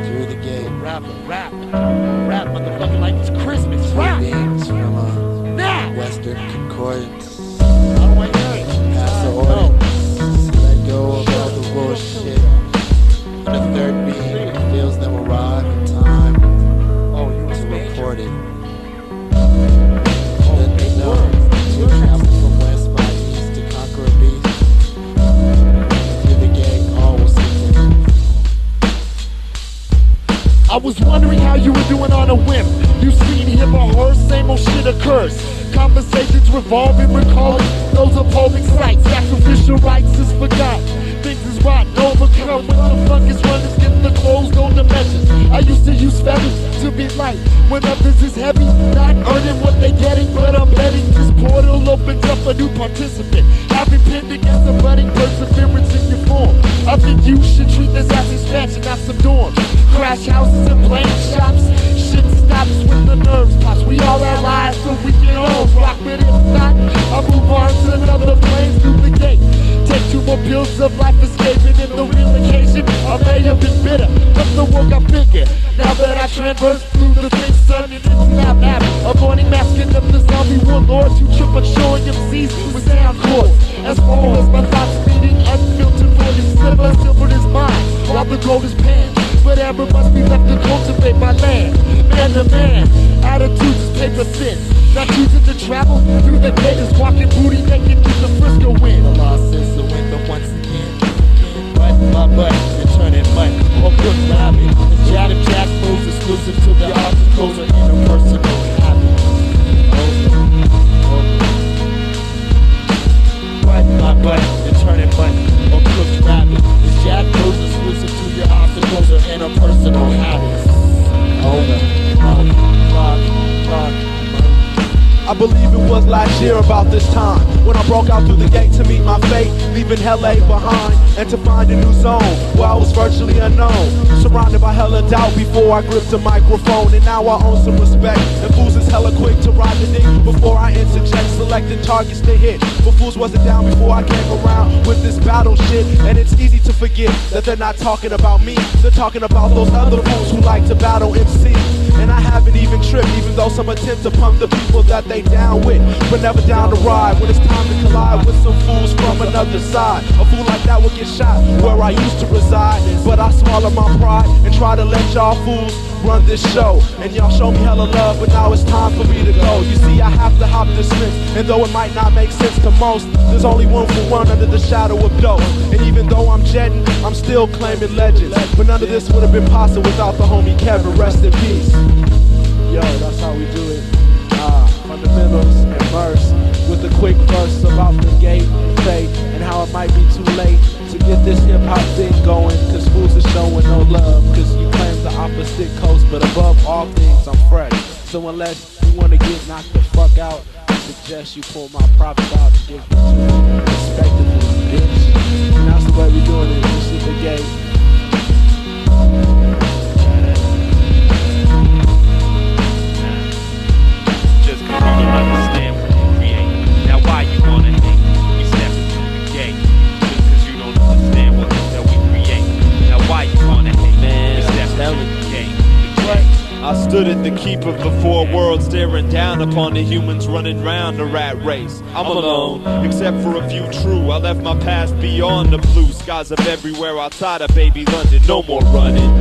Through the gate. Rap, motherfucker, like it's Christmas. Rap. Beings from Now. Western Concordance. How do I hear it? Pass the ordinance. Let go of all the bullshit. And the third being feels them arrive in time to report it. Let me know to travel from west by east to conquer a beast. Through the gate, all will see it. I was wondering how you were doing on a whim. You seen him or her, same old shit occurs. Conversations revolving, recalling those upholding sites. Sacrificial rights is forgotten. things is rotten, overcome. When the fuck is running, get the clothes, no dimensions. I used to use feathers to be light when others is heavy. Not earning what they getting, but I'm betting this portal opens up a new participant. I've been pinned against the budding perseverance in your form. I think you should treat this as expansion, not some dorms. Crash houses and blame shops. Shit stops when the nerves pops. We all have lives so we can all rock. But if not, I'll move on to another plane through the gate. Take 2 more pills of life escaping in the relocation. I may have been bitter, but the work I bigger. Now that I traverse through the big sun, and it's not matter. Avoiding masking up the zombie warlords who trip on showing MCs with sound chords. As far as my thoughts beating, unfiltered for this silver is mine, while the gold is panned. Whatever must be left to cultivate my land. Man to man, attitudes is paper thin. Not choosing to travel through the gators, walking booty naked through the Frisco wind. The lost is the window once again. But my butt, you're turning mutt or good rabbit. It's Jack moves exclusive to the obstacles or interpersonal habits. But my butt, you're turning mutt or cooked rabbit. It's Jack moves exclusive to your obstacles or interpersonal habits. I believe it was last year about this time when I broke out through the gate to meet my fate, leaving LA behind and to find a new zone where I was virtually unknown, surrounded by hella doubt before I gripped a microphone. And now I own some respect, and fools is hella quick to ride the dick before I interject, selecting targets to hit. But fools wasn't down before I came around with this battle shit. And it's easy to forget that they're not talking about me, they're talking about those other fools who like to battle MCs. And I haven't even tripped, even though some attempt to pump the people that they down with, but never down to ride when it's time to collide with some fools from another side. A fool like that would get shot where I used to reside, but I swallow my pride and try to let y'all fools run this show. And y'all show me hella love, but now it's time for me to go. You see, I have to hop this fence, and though it might not make sense to most, there's only room for one under the shadow of dope. And even though I'm jetting, I'm still claiming legends. But none of this would have been possible without the homie Kevin. Rest in peace. Yo, that's how we do it. Fundamentals immerse with a quick verse about the gate, fate, and how it might be too late to get this hip-hop thing going, cause fools are showing no love, cause you claim the opposite coast, but above all things I'm fresh. So unless you wanna get knocked the fuck out, I suggest you pull my props out and give them to me respectively, bitch. And that's the way we doing it, this is the gate. Just cause you don't understand what you create. Now why you wanna hate? We stepping through the gate. Just cause you don't understand what that we create. Now why you wanna hate? Man, we stepping through the gate. I stood at the keep of the 4 worlds, staring down upon the humans running round the rat race. I'm alone, except for a few true. I left my past beyond the blue skies of everywhere outside of baby London. No more running.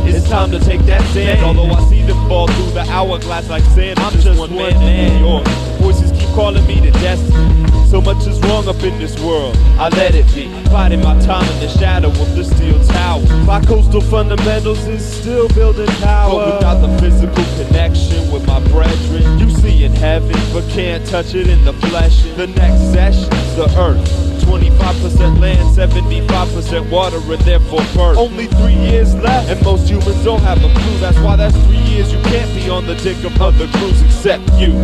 It's time to take that stand. Although I see them fall through the hourglass like sand, I'm just one man. Your voices keep calling me to destiny. So much is wrong up in this world, I let it be. Biding my time in the shadow of the steel tower. My coastal fundamentals is still building power, but without the physical connection with my brethren. You see in heaven, but can't touch it in the flesh. The next session's the earth. 25% land, 75% water, and therefore birth. Only 3 years left, and most humans don't have a clue. That's why that's 3 years you can't be on the dick of other crews except you.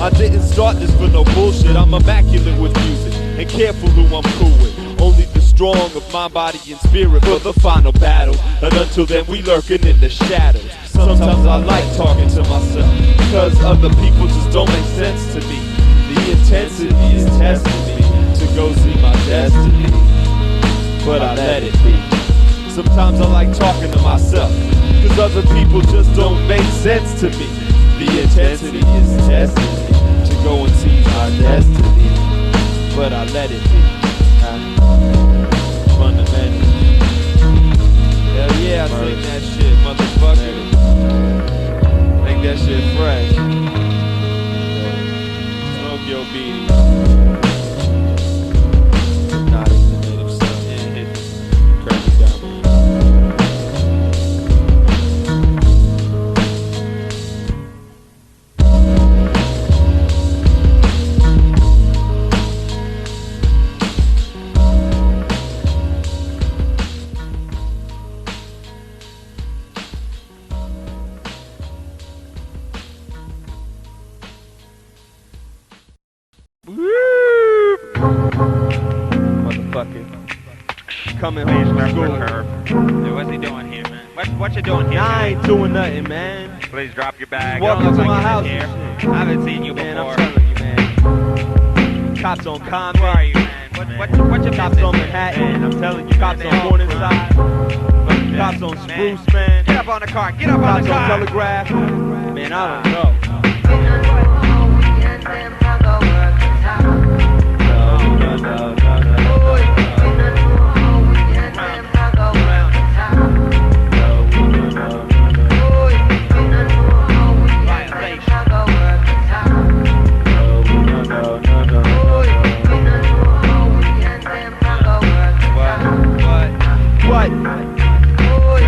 I didn't start this for no bullshit. I'm immaculate with music and careful who I'm cool with. Only the strong of mind, body, and spirit for the final battle. And until then, we lurking in the shadows. Sometimes I like talking to myself, because other people just don't make sense to me. The intensity is testing me to go see my destiny, but I let it be. Sometimes I like talking to myself, cause other people just don't make sense to me. The intensity is testing me to go and see my destiny, but I let it be. Fundamental. Hell yeah, I sing that shit, motherfucker. Make that shit fresh. Smoke your beaties. Hypnotic, the native son, and hit crack it down. coming home from school. Hey, what's he doing here, man? What you doing here? I ain't doing nothing, man. Please drop your bag. Walk Don't look into like my you've house been here. I haven't seen you Man, before. I'm telling you, man. Cops on Conway. Where are you, man? What your Cops on Manhattan. I'm telling you, cops on Morningside. Cops on Spruce, man. Get up on the car. Get up on Cops the on car. Telegraph. Man, I don't know.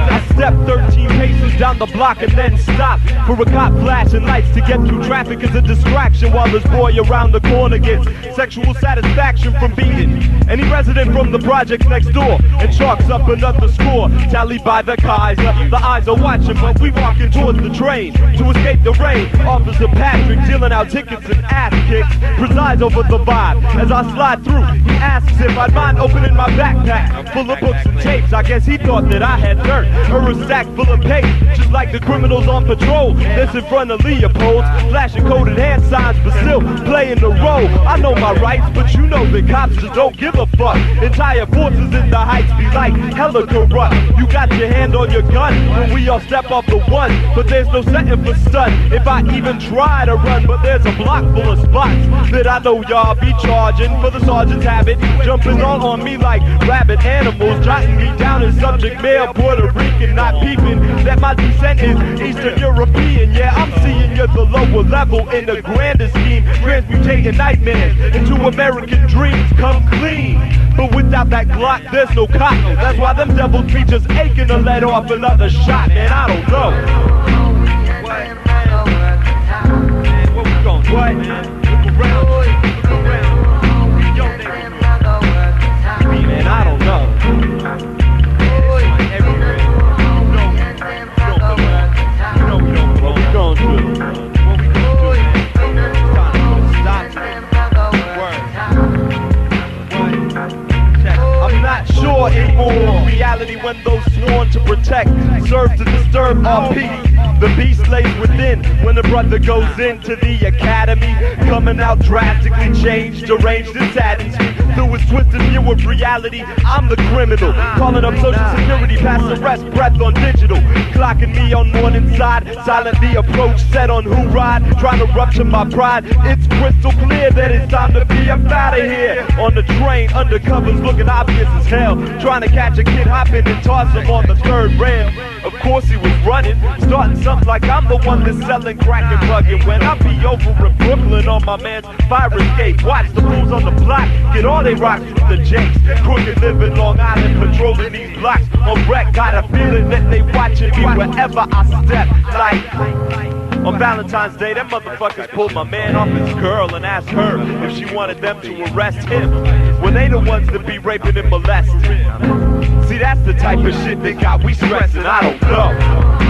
I stepped 13 paces down the block and then stopped for a cop flashing lights to get through traffic as a distraction while this boy around the corner gets sexual satisfaction from beating any resident from the projects next door and chalks up another score tallied by the Kaiser. The eyes are watching, but we walking towards the train to escape the rain. Officer Patrick dealing out tickets and ass kicks presides over the vibe. As I slide through, he asks if I'd mind opening my backpack full of books and tapes. I guess he thought that I had learned a stack full of paper, just like the criminals on patrol that's in front of Leopold's, flashing coded hand signs but still playing the role. I know my rights, but you know that cops just don't give a fuck. Entire forces in the heights be like hella corrupt. You got your hand on your gun when we all step off the one, but there's no setting for stun if I even try to run. But there's a block full of spots that I know y'all be charging for the sergeant's habit, jumping all on me like rabid animals, jotting me down in subject mail, Puerto Rican, not peeping that my descent is Eastern European. Yeah, I'm seeing you the lower level in the grander scheme, transmutating nightmares into American dreams come clean. But without that Glock, there's no cop. That's why them devils be just aching to let off another shot. Man, I don't know. Man, what we gon' do, man? Look around. Yo, man, I don't know. What we gon' do? What we gon' do, man? It's time to put a stop to it. I'm not sure anymore. Reality when those sworn to protect serve to disturb our peace. The beast lays within when a brother goes into the academy, coming out drastically changed, deranged and saddened. Through his twisted view of reality, I'm the criminal, calling up social security past arrest, breath on digital, clocking me on morning side, silently approach, set on who ride, trying to rupture my pride. It's crystal clear that it's time to be up out of here. On the train, undercovers looking obvious as hell, trying to catch a kid hopping and toss him on the third rail. Of course he was running, starting something like I'm the one that's selling crack and bugging. When I be over in Brooklyn on my man's fire escape, watch the fools on the block get all they rocks from the jakes. Crooked living Long Island, patrolling these blocks on wreck. Got a feeling that they watching me wherever I step. Like on Valentine's Day, them motherfuckers pulled my man off his girl and asked her if she wanted them to arrest him. Well, they the ones that be raping and molesting. See, that's the type of shit they got we stressing. I don't know.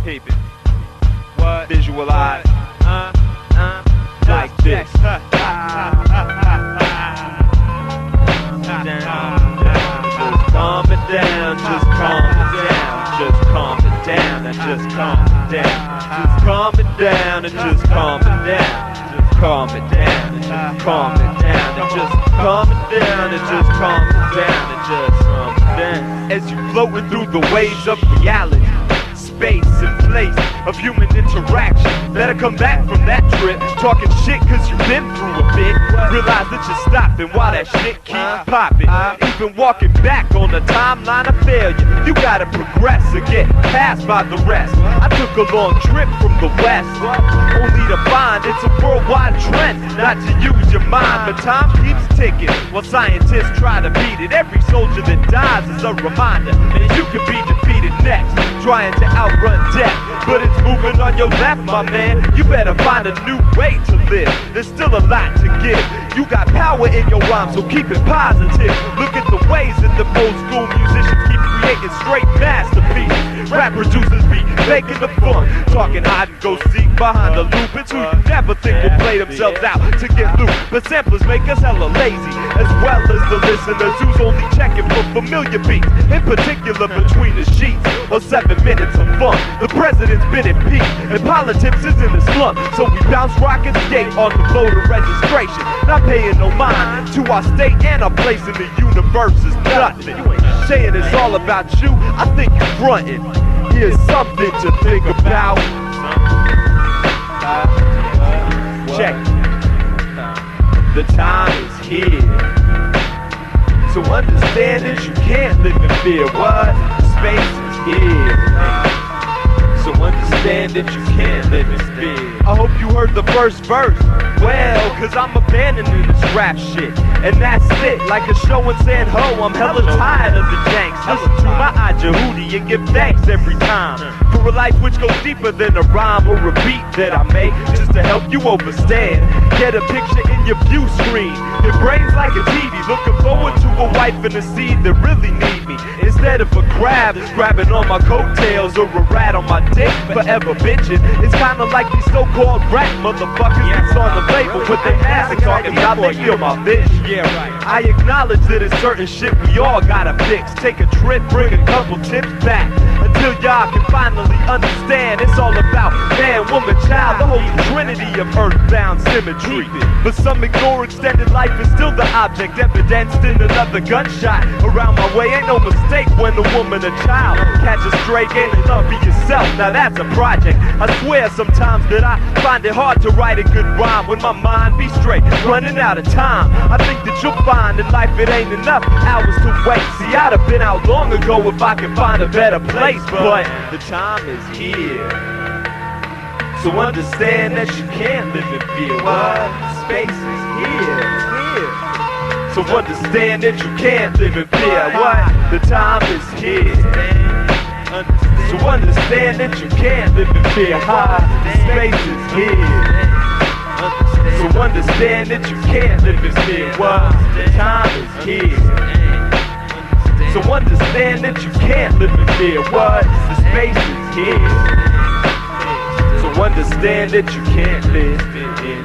Peep it. What? Visualize. Like this. Just calm it down, just calm it down, just calm it down, and just calm it down. Just calm it down and just calm it down. Just calm it down and just calm it down and just calm it down and just calm it down and just calm it down. As you floating through the waves of reality, space and place of human interaction. Better come back from that trip talking shit cause you've been through a bit. Realize that you're stopping while that shit keeps popping. Even walking back on the timeline of failure, you gotta progress or get passed by the rest. I took a long trip from the west, only to find it's a worldwide trend not to use your mind. But time keeps ticking while scientists try to beat it. Every soldier that dies is a reminder that you could be defeated next, trying to outrun death, but it's moving on your left, my man. You better find a new way to live. There's still a lot to give. You got power in your rhyme, so keep it positive. Look at the ways that the old school musicians keep creating straight masterpieces. Rap producers be making the fun, talking hide and go seek behind the loop. It's who you never think will play themselves out to get loot. But samplers make us hella lazy, as well as the listeners who's only checking for familiar beats. In particular, between the sheets or 7 minutes of fun. The president's been impeached and politics is in the slump, so we bounce, rock, and skate on the voter registration. Not paying no mind to our state and our place in the universe is nothing. Saying it's all about you, I think you're frontin'. Here's something to think about. Check. The time is here, so understand that you can't live in fear. What? Space is here, so understand that you can't live in fear. I hope you heard the first verse. Well, cause I'm abandoning this rap shit, and that's it. Like a show in San Ho, I'm hella tired of the janks. Listen to my Ajahudi and give thanks every time for a life which goes deeper than a rhyme or a beat that I make, just to help you overstand. Get a picture in your view screen. Your brain's like a TV, looking forward to a wife and a seed that really need me, instead of a crab that's grabbing on my coattails or a rat on my dick, forever bitching. It's kinda like these so-called rap motherfuckers that's on the label with their mask and talking about they feel my bitch. Yeah, right. I acknowledge that it's certain shit we all gotta fix. Take a trip, bring a couple tips back, until y'all can finally understand it's all about man, woman, child, the holy trinity of earthbound symmetry. But some ignore extended life is still the object, evidenced in another gunshot around my way. Ain't no mistake when a woman, a child, catch a stray game and love for yourself. Now that's a project. I swear sometimes that I find it hard to write a good rhyme when my mind be straight, running out of time. I think that you'll find in life it ain't enough hours to wait. See, I'd have been out long ago if I could find a better place, but the time is here, so understand that you can't live in fear. What? Space is here, so understand that you can't live in fear. What? The time is here, so understand that you can't live in fear. The space is here, so understand that you can't live in fear. What? The time is here, so understand that you can't live in fear. What? The space is here, so understand that you can't live in fear.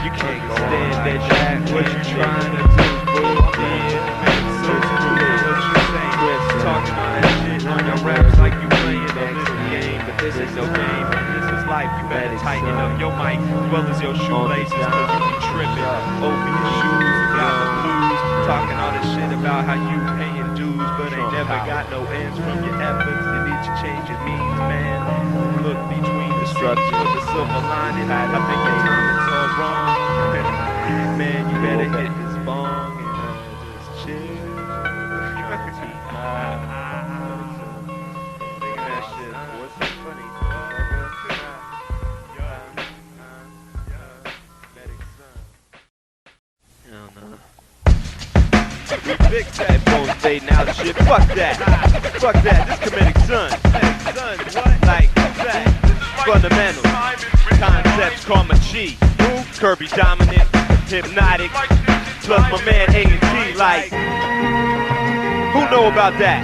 You can't stand that shit. What you trying to do, fool? So stupid what you saying. Talking all that shit on your raps like you playing a little game, but this is no game, man. This is life. You better tighten up your mic as well as your shoelaces, cause you be tripping over your shoes. You got the blues, talking all this shit about how you paying dues, but ain't never got no ends from your efforts. You need to change your means, man. Look between the structure of the silver lining. I think your timing's all wrong. Man, you better hit this bong and just chill. That shit wasn't funny. Fix that phone fading out shit. Fuck that. Fuck that. This Comedic Son. What? Like, fundamentals. Koncepts, KarmaChi. Kirby dominant. Hypnotic. Plus my man A&T. Like, who know about that?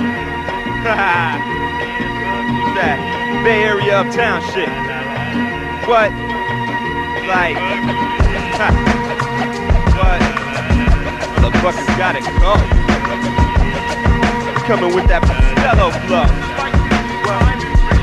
that Bay Area uptown shit. But, like, but, motherfuckers got it cold. Coming with that Pastello flow.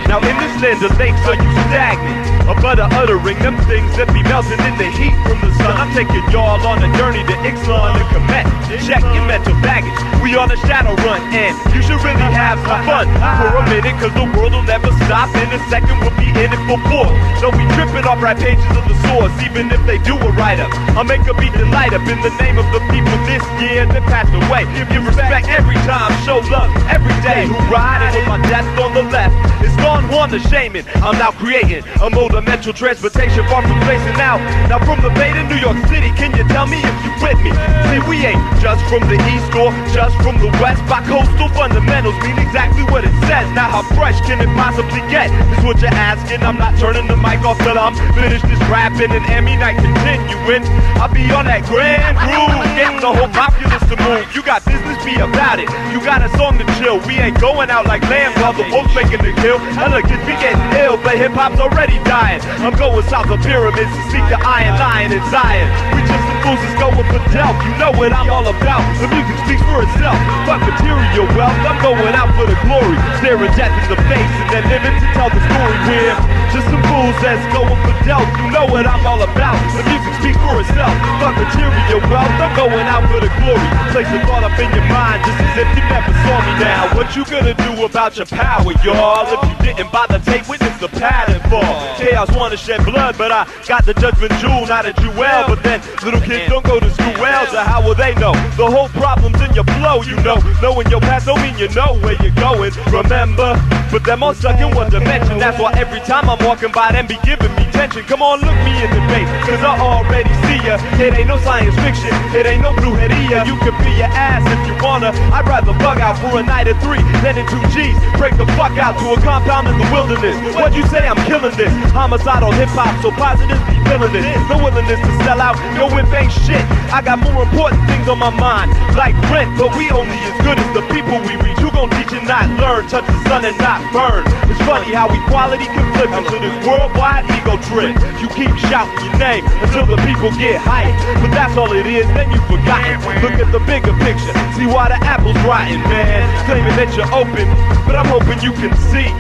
Now in this land the lakes are you stagnant, a butter uttering them things that be melting in the heat from the sun. I'm taking y'all on a journey to Ixalan and Comet. Check your mental baggage, we on a shadow run, and you should really have some fun for a minute, cause the world will never stop. In a second we'll be in it for four. Don't be tripping off right pages of the source, even if they do a write-up. I'll make a beat and light up in the name of the people this year that passed away. Give respect every time, show love every day. Who riding with my death on the left? It's gone on the shaming. I'm now creating a mode of mental transportation far from facing out. Now from the Bay to New York City, can you tell me if you with me? See, we ain't just from the east or just from the west. By coastal fundamentals mean exactly what it says. Now how fresh can it possibly get? Is what you're asking. I'm not turning the mic off till I'm finished this rapping and Emmy night continuing. I'll be on that grand groove, getting the whole populace to move. You got business, be about it. You got a song to chill. We ain't going out like lambs while the wolves making the kill. And look, kids be getting ill, but hip-hop's already dying. I'm going south of pyramids to seek the Iron Lion in Zion. We just the fools that's going for Delph. You know what I'm all about. The music speaks for itself. Fuck material wealth, I'm going out for the glory. Staring death in the face and then living to tell the story. We're just some fools that's going for Delph. You know what I'm all about. The music speaks for itself. Fuck material wealth, I'm going out for the glory. Place a thought up in your mind just as if you never saw me now. What you gonna do about your power, y'all? If you didn't bother take witness the pattern fall. Chaos wanna shed blood, but I got the judgment jewel, not a jewel. But then little kids don't go to school well, so how will they know? The whole problem's in your flow, you know. Knowing your past don't mean you know where you're going. Remember, but them all stuck in one dimension. That's why every time I'm walking by them be giving me tension. Come on, look me in the face, cause I already see ya. It ain't no science fiction, it ain't no blue head either. You can be your ass if you wanna. I'd rather bug out for a night of 3 than in 2 G's. Break the fuck out to a compound in the wilderness. What'd you say? I'm killing this. Homicidal hip-hop, so positive be feeling this. No willingness to sell out, no whip ain't shit. I got more important things on my mind, like rent, but we only as good as the people we reach. Who gon' teach and not learn? Touch the sun and not burn. It's funny how equality can flip into this worldwide ego trip. You keep shouting your name until the people get hyped, but that's all it is, then you forgotten. Look at the bigger picture, see why the apple's rotten, man. Claiming that you're open, but I'm hoping you can see.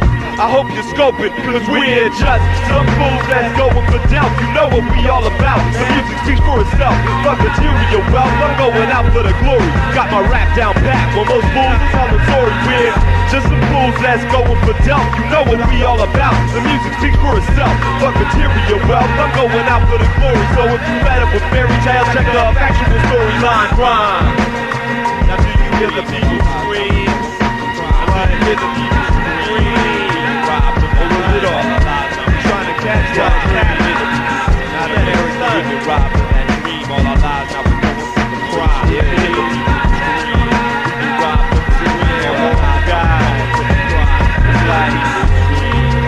I hope you're scoping, cause we're just some fools that's going for Delph. You know what we all about. The music speaks for itself. Fuck material wealth, I'm going out for the glory. Got my rap down pat when most fools is telling story. We're just some fools that's going for Delph. You know what we all about. The music speaks for itself. Fuck material wealth, I'm going out for the glory. So if you fed up with fairy tales, check the factual storyline rhyme. Now do you hear the people scream? Now do you hear the people scream? Hold it off. Trying to catch up. Not a married son. We've been robbed of that dream all our lives. Now we're going for the crime. Yeah, we've been robbed of the dream all our lives. It's like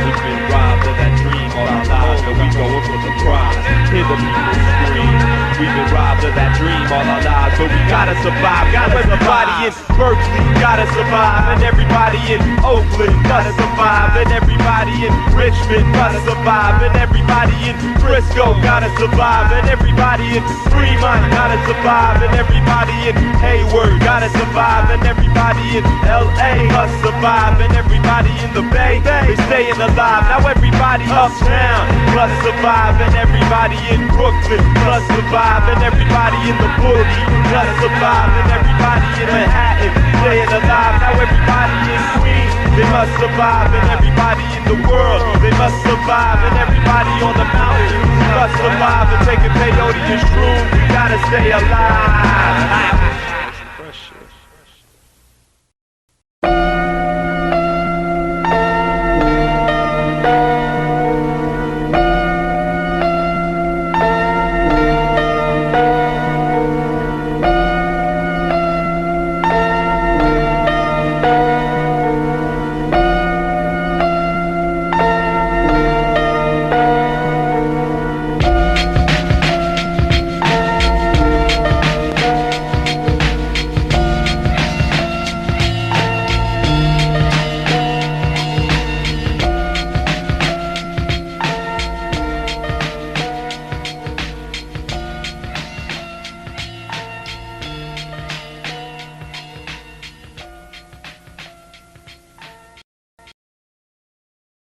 we've been robbed of that dream all our lives. Now we going for the prize. Hear the people scream. We've been robbed of that dream all our lives, but we gotta survive. Everybody in Berkeley gotta survive, and everybody in Oakland gotta survive, and everybody in Richmond gotta survive, and everybody in Frisco gotta survive, and everybody in Fremont gotta survive, and everybody in Hayward gotta survive, and everybody in LA must survive, and everybody in the Bay is staying alive. Now everybody uptown must survive, and everybody in Brooklyn must survive, and everybody in the boogie must survive, and everybody in Manhattan staying alive. Now everybody in Queens, they must survive, and everybody in the world, they must survive, and everybody on the mountains must survive. And taking peyote is true, we gotta stay alive.